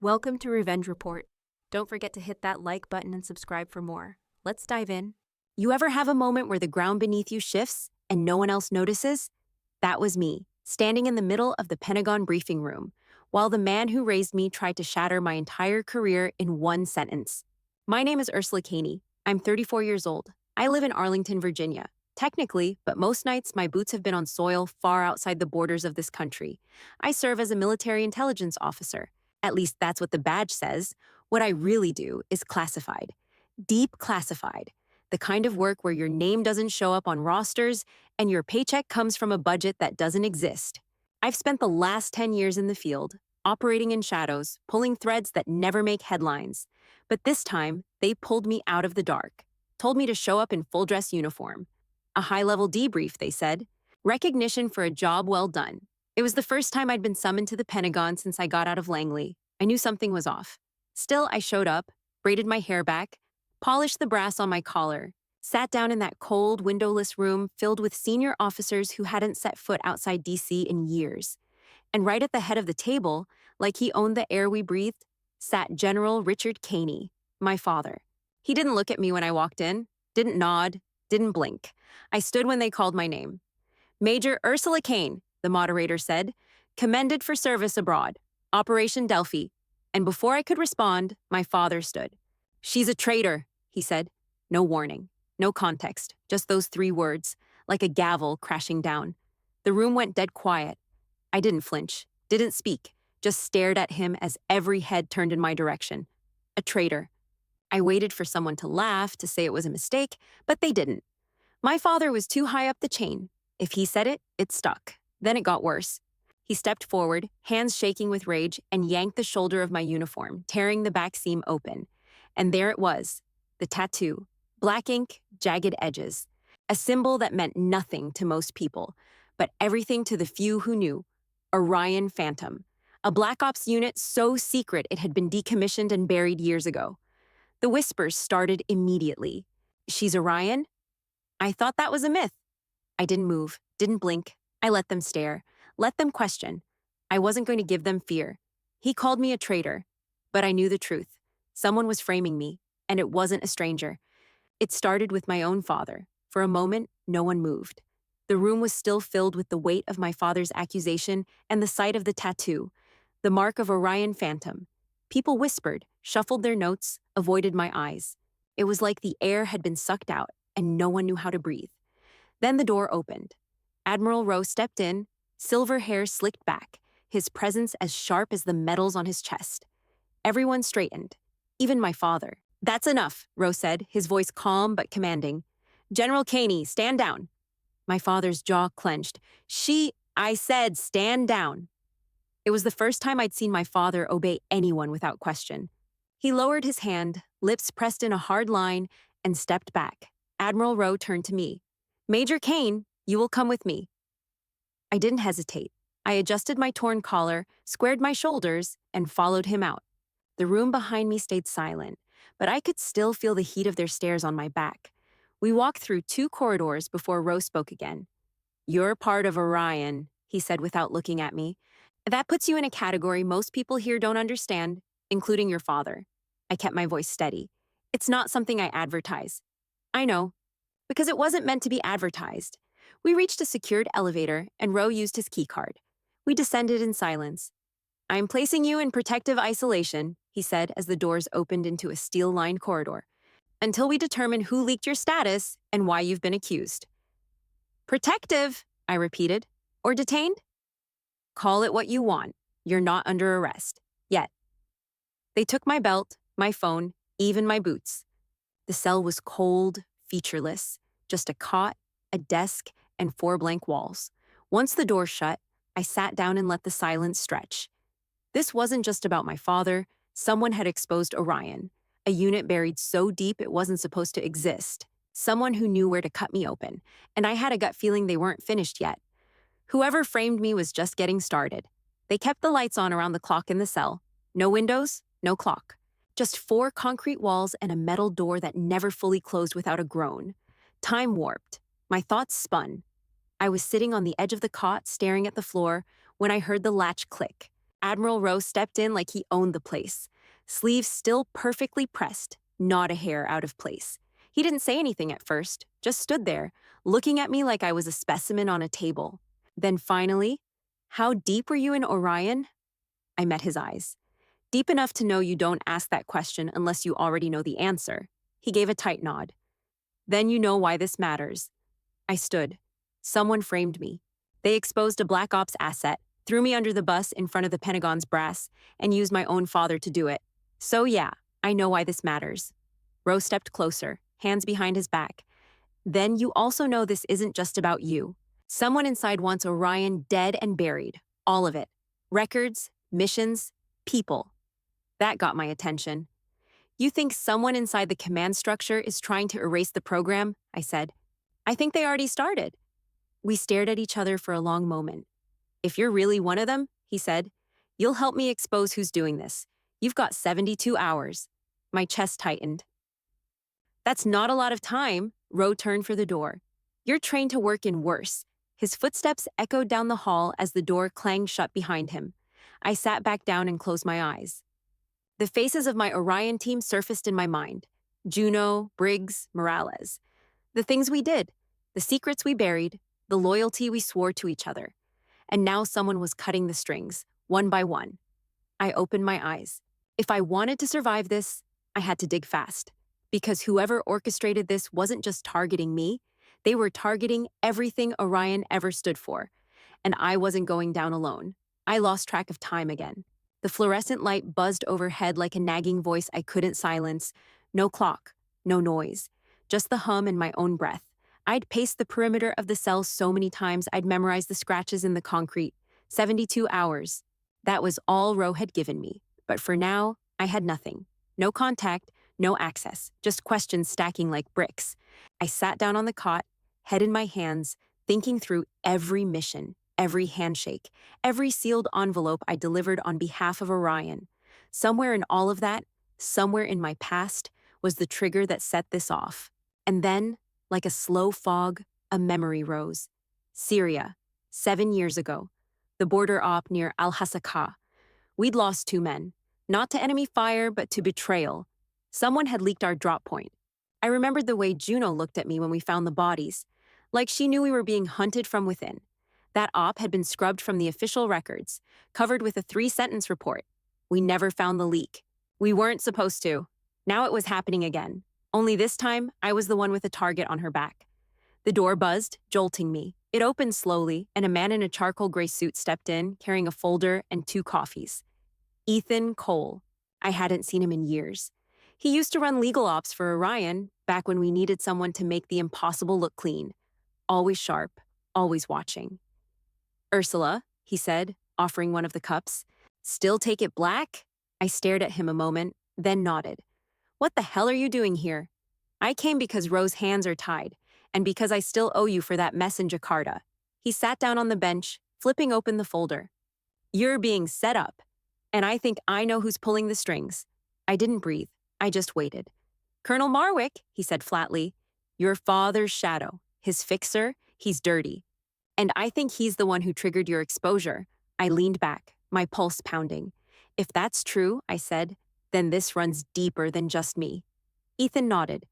Welcome to Revenge Report. Don't forget to hit that like button and subscribe for more. Let's dive in. You ever have a moment where the ground beneath you shifts and no one else notices? That was me, standing in the middle of the Pentagon briefing room, while the man who raised me tried to shatter my entire career in one sentence. My name is Ursula Caney. I'm 34 years old. I live in Arlington, Virginia. Technically, but most nights my boots have been on soil far outside the borders of this country. I serve as a military intelligence officer. At least that's what the badge says. What I really do is classified. Deep classified. The kind of work where your name doesn't show up on rosters and your paycheck comes from a budget that doesn't exist. I've spent the last 10 years in the field, operating in shadows, pulling threads that never make headlines. But this time, they pulled me out of the dark, told me to show up in full dress uniform. A high-level debrief, they said. Recognition for a job well done. It was the first time I'd been summoned to the Pentagon since I got out of Langley. I knew something was off. Still, I showed up, braided my hair back, polished the brass on my collar, sat down in that cold, windowless room filled with senior officers who hadn't set foot outside D.C. in years. And right at the head of the table, like he owned the air we breathed, sat General Richard Caney, my father. He didn't look at me when I walked in, didn't nod, didn't blink. I stood when they called my name. Major Ursula Kane, the moderator said, commended for service abroad, Operation Delphi. And before I could respond, my father stood. She's a traitor, he said. No warning, no context, just those 3 words, like a gavel crashing down. The room went dead quiet. I didn't flinch, didn't speak, just stared at him as every head turned in my direction. A traitor. I waited for someone to laugh, to say it was a mistake, but they didn't. My father was too high up the chain. If he said it, it stuck. Then it got worse. He stepped forward, hands shaking with rage, and yanked the shoulder of my uniform, tearing the back seam open. And there it was, the tattoo. Black ink, jagged edges. A symbol that meant nothing to most people, but everything to the few who knew. Orion Phantom. A Black Ops unit so secret it had been decommissioned and buried years ago. The whispers started immediately. She's Orion? I thought that was a myth. I didn't move, didn't blink. I let them stare, let them question. I wasn't going to give them fear. He called me a traitor, but I knew the truth. Someone was framing me, and it wasn't a stranger. It started with my own father. For a moment, no one moved. The room was still filled with the weight of my father's accusation and the sight of the tattoo, the mark of Orion Phantom. People whispered, shuffled their notes, avoided my eyes. It was like the air had been sucked out, and no one knew how to breathe. Then the door opened. Admiral Row stepped in, silver hair slicked back, his presence as sharp as the metals on his chest. Everyone straightened, even my father. That's enough, Row said, his voice calm but commanding. General Caney, stand down. My father's jaw clenched. I said, stand down. It was the first time I'd seen my father obey anyone without question. He lowered his hand, lips pressed in a hard line, and stepped back. Admiral Row turned to me. Major Kane, you will come with me. I didn't hesitate. I adjusted my torn collar, squared my shoulders, and followed him out. The room behind me stayed silent, but I could still feel the heat of their stares on my back. We walked through 2 corridors before Row spoke again. You're part of Orion, he said without looking at me. That puts you in a category most people here don't understand, including your father. I kept my voice steady. It's not something I advertise. I know, because it wasn't meant to be advertised. We reached a secured elevator, and Row used his keycard. We descended in silence. I'm placing you in protective isolation, he said as the doors opened into a steel-lined corridor, until we determine who leaked your status and why you've been accused. Protective, I repeated. Or detained? Call it what you want. You're not under arrest. Yet. They took my belt, my phone, even my boots. The cell was cold, featureless, just a cot, a desk, and 4 blank walls. Once the door shut, I sat down and let the silence stretch. This wasn't just about my father. Someone had exposed Orion, a unit buried so deep it wasn't supposed to exist. Someone who knew where to cut me open, and I had a gut feeling they weren't finished yet. Whoever framed me was just getting started. They kept the lights on around the clock in the cell. No windows, no clock. Just 4 concrete walls and a metal door that never fully closed without a groan. Time warped. My thoughts spun. I was sitting on the edge of the cot, staring at the floor, when I heard the latch click. Admiral Row stepped in like he owned the place. Sleeves still perfectly pressed, not a hair out of place. He didn't say anything at first, just stood there, looking at me like I was a specimen on a table. Then finally, "How deep were you in Orion?" I met his eyes. "Deep enough to know you don't ask that question unless you already know the answer." He gave a tight nod. "Then you know why this matters." I stood. Someone framed me. They exposed a Black Ops asset, threw me under the bus in front of the Pentagon's brass, and used my own father to do it. So yeah, I know why this matters. Rowe stepped closer, hands behind his back. "Then you also know this isn't just about you. Someone inside wants Orion dead and buried. All of it. Records, missions, people." That got my attention. "You think someone inside the command structure is trying to erase the program?" I said. "I think they already started." We stared at each other for a long moment. "If you're really one of them," he said, "you'll help me expose who's doing this. You've got 72 hours. My chest tightened. "That's not a lot of time." Rowe turned for the door. "You're trained to work in worse." His footsteps echoed down the hall as the door clanged shut behind him. I sat back down and closed my eyes. The faces of my Orion team surfaced in my mind. Juno, Briggs, Morales. The things we did, the secrets we buried, the loyalty we swore to each other. And now someone was cutting the strings, one by one. I opened my eyes. If I wanted to survive this, I had to dig fast. Because whoever orchestrated this wasn't just targeting me, they were targeting everything Orion ever stood for. And I wasn't going down alone. I lost track of time again. The fluorescent light buzzed overhead like a nagging voice I couldn't silence. No clock, no noise, just the hum and my own breath. I'd paced the perimeter of the cell so many times I'd memorized the scratches in the concrete. 72 hours. That was all Rowe had given me. But for now, I had nothing. No contact, no access, just questions stacking like bricks. I sat down on the cot, head in my hands, thinking through every mission, every handshake, every sealed envelope I delivered on behalf of Orion. Somewhere in all of that, somewhere in my past, was the trigger that set this off. And then, like a slow fog, a memory rose. Syria, 7 years ago. The border op near Al-Hasakah. We'd lost 2 men. Not to enemy fire, but to betrayal. Someone had leaked our drop point. I remembered the way Juno looked at me when we found the bodies, like she knew we were being hunted from within. That op had been scrubbed from the official records, covered with a 3-sentence report. We never found the leak. We weren't supposed to. Now it was happening again. Only this time, I was the one with a target on her back. The door buzzed, jolting me. It opened slowly, and a man in a charcoal gray suit stepped in, carrying a folder and 2 coffees. Ethan Cole. I hadn't seen him in years. He used to run legal ops for Orion, back when we needed someone to make the impossible look clean. Always sharp, always watching. "Ursula," he said, offering one of the cups. "Still take it black?" I stared at him a moment, then nodded. "What the hell are you doing here?" "I came because Rose's hands are tied, and because I still owe you for that mess in Jakarta." He sat down on the bench, flipping open the folder. "You're being set up, and I think I know who's pulling the strings." I didn't breathe. I just waited. "Colonel Marwick," he said flatly. "Your father's shadow. His fixer, he's dirty. And I think he's the one who triggered your exposure." I leaned back, my pulse pounding. "If that's true," I said, "then this runs deeper than just me." Ethan nodded.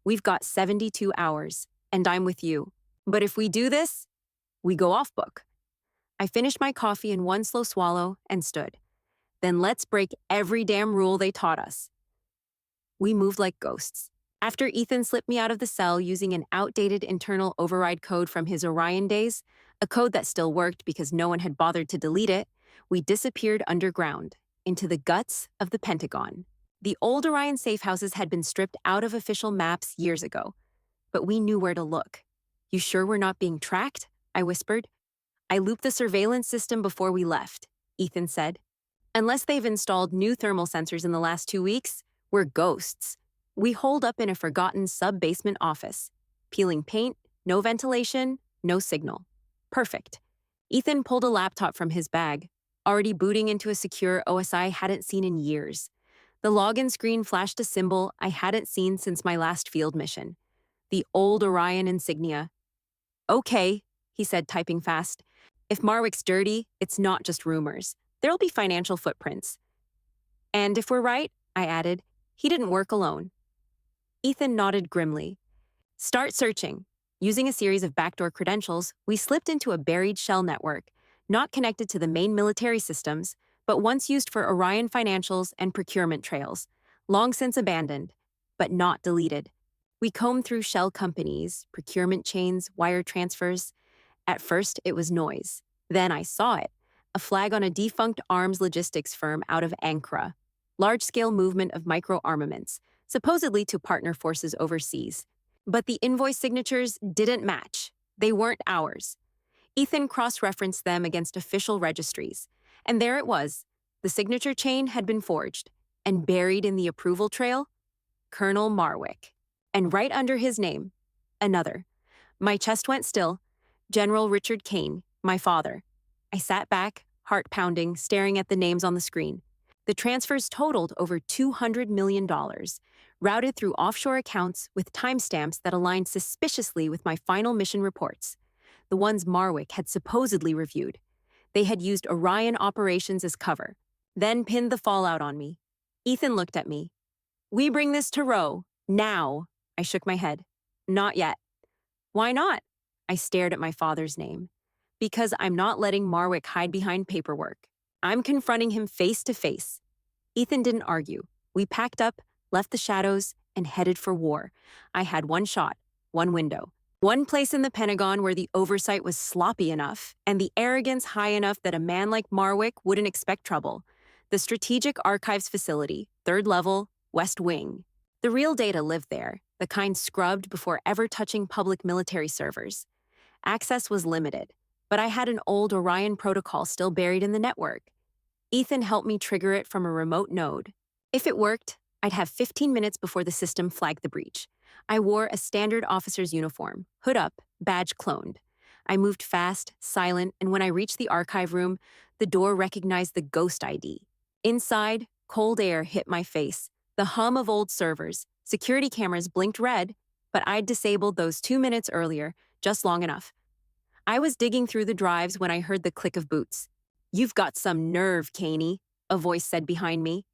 "We've got 72 hours, and I'm with you. But if we do this, we go off book." I finished my coffee in one slow swallow and stood. "Then let's break every damn rule they taught us." We moved like ghosts. After Ethan slipped me out of the cell using an outdated internal override code from his Orion days, a code that still worked because no one had bothered to delete it, we disappeared underground, into the guts of the Pentagon. The old Orion safe houses had been stripped out of official maps years ago, but we knew where to look. "You sure we're not being tracked?" I whispered. "I looped the surveillance system before we left," Ethan said. "Unless they've installed new thermal sensors in the last 2 weeks, we're ghosts." We holed up in a forgotten sub-basement office. Peeling paint, no ventilation, no signal. Perfect. Ethan pulled a laptop from his bag, already booting into a secure OSI I hadn't seen in years. The login screen flashed a symbol I hadn't seen since my last field mission. The old Orion insignia. "Okay," he said, typing fast. "If Marwick's dirty, it's not just rumors. There'll be financial footprints. And if we're right, I added, he didn't work alone. Ethan nodded grimly. Start searching. Using a series of backdoor credentials, we slipped into a buried shell network, not connected to the main military systems, but once used for Orion financials and procurement trails, long since abandoned, but not deleted. We combed through shell companies, procurement chains, wire transfers. At first, it was noise. Then I saw it, a flag on a defunct arms logistics firm out of Ankara. Large-scale movement of micro-armaments, supposedly to partner forces overseas. But the invoice signatures didn't match. They weren't ours. Ethan cross-referenced them against official registries. And there it was. The signature chain had been forged. And buried in the approval trail, Colonel Marwick. And right under his name, another. My chest went still. General Richard Kane, my father. I sat back, heart pounding, staring at the names on the screen. The transfers totaled over $200 million, routed through offshore accounts with timestamps that aligned suspiciously with my final mission reports, the ones Marwick had supposedly reviewed. They had used Orion operations as cover, then pinned the fallout on me. Ethan looked at me. We bring this to Row, now. I shook my head. Not yet. Why not? I stared at my father's name. Because I'm not letting Marwick hide behind paperwork. I'm confronting him face to face. Ethan didn't argue. We packed up, left the shadows, and headed for war. I had one shot, one window. One place in the Pentagon where the oversight was sloppy enough and the arrogance high enough that a man like Marwick wouldn't expect trouble. The Strategic Archives Facility, 3rd level, West Wing. The real data lived there, the kind scrubbed before ever touching public military servers. Access was limited, but I had an old Orion protocol still buried in the network. Ethan helped me trigger it from a remote node. If it worked, I'd have 15 minutes before the system flagged the breach. I wore a standard officer's uniform, hood up, badge cloned. I moved fast, silent, and when I reached the archive room, the door recognized the ghost ID. Inside, cold air hit my face, the hum of old servers. Security cameras blinked red, but I'd disabled those 2 minutes earlier, just long enough. I was digging through the drives when I heard the click of boots. You've got some nerve, Caney, a voice said behind me.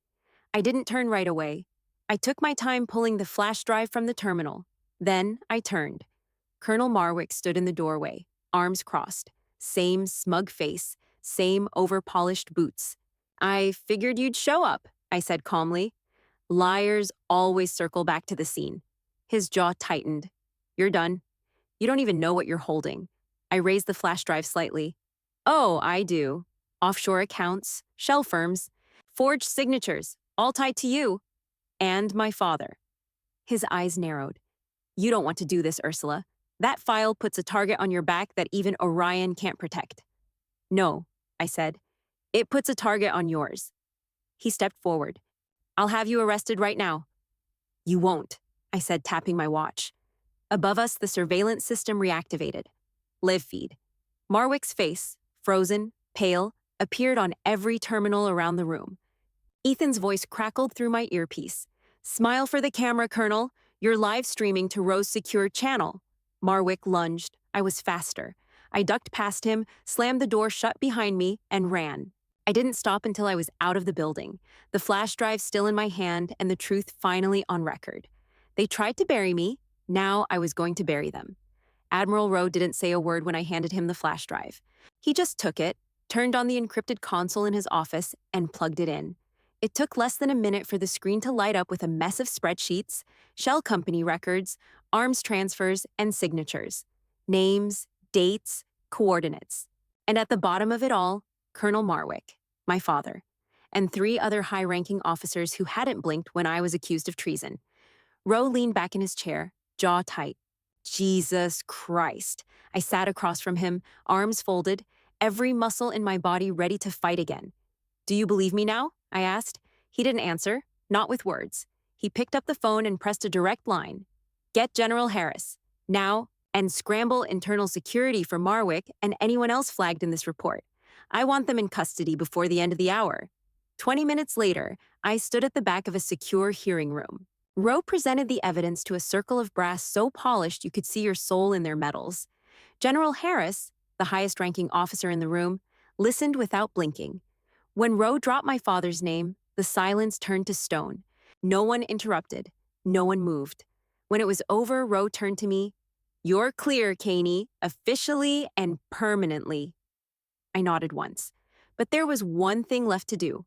I didn't turn right away. I took my time pulling the flash drive from the terminal. Then I turned. Colonel Marwick stood in the doorway, arms crossed, same smug face, same over-polished boots. I figured you'd show up, I said calmly. Liars always circle back to the scene. His jaw tightened. You're done. You don't even know what you're holding. I raised the flash drive slightly. Oh, I do. Offshore accounts, shell firms, forged signatures, all tied to you. And my father. His eyes narrowed. You don't want to do this, Ursula. That file puts a target on your back that even Orion can't protect. No, I said. It puts a target on yours. He stepped forward. I'll have you arrested right now. You won't, I said, tapping my watch. Above us, the surveillance system reactivated. Live feed. Marwick's face, frozen, pale, appeared on every terminal around the room. Ethan's voice crackled through my earpiece. Smile for the camera, Colonel. You're live streaming to Row's secure channel. Marwick lunged. I was faster. I ducked past him, slammed the door shut behind me, and ran. I didn't stop until I was out of the building, the flash drive still in my hand and the truth finally on record. They tried to bury me. Now I was going to bury them. Admiral Row didn't say a word when I handed him the flash drive. He just took it, turned on the encrypted console in his office, and plugged it in. It took less than a minute for the screen to light up with a mess of spreadsheets, shell company records, arms transfers, and signatures. Names, dates, coordinates. And at the bottom of it all, Colonel Marwick, my father, and 3 other high-ranking officers who hadn't blinked when I was accused of treason. Row leaned back in his chair, jaw tight. Jesus Christ. I sat across from him, arms folded, every muscle in my body ready to fight again. Do you believe me now? I asked. He didn't answer, not with words. He picked up the phone and pressed a direct line. Get General Harris, now, and scramble internal security for Marwick and anyone else flagged in this report. I want them in custody before the end of the hour. 20 minutes later, I stood at the back of a secure hearing room. Row presented the evidence to a circle of brass so polished you could see your soul in their metals. General Harris, the highest-ranking officer in the room, listened without blinking. When Rowe dropped my father's name, the silence turned to stone. No one interrupted. No one moved. When it was over, Rowe turned to me. "You're clear, Caney, officially and permanently." I nodded once. But there was one thing left to do.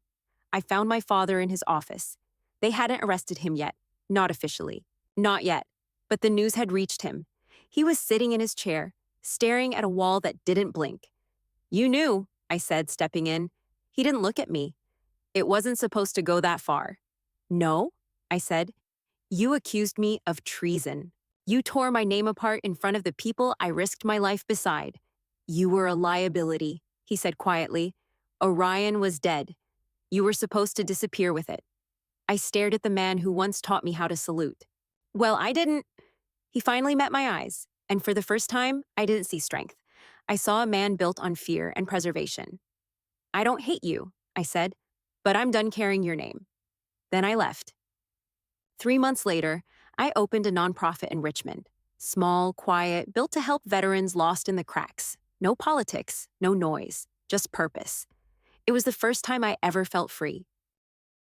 I found my father in his office. They hadn't arrested him yet. Not officially. Not yet. But the news had reached him. He was sitting in his chair, staring at a wall that didn't blink. "You knew," I said, stepping in. He didn't look at me. "It wasn't supposed to go that far." "No," I said. "You accused me of treason. You tore my name apart in front of the people I risked my life beside. You were a liability," he said quietly. "Orion was dead. You were supposed to disappear with it." I stared at the man who once taught me how to salute. "Well, I didn't." He finally met my eyes, and for the first time, I didn't see strength. I saw a man built on fear and preservation. "I don't hate you," I said, "but I'm done carrying your name." Then I left. 3 months later, I opened a nonprofit in Richmond. Small, quiet, built to help veterans lost in the cracks. No politics, no noise, just purpose. It was the first time I ever felt free.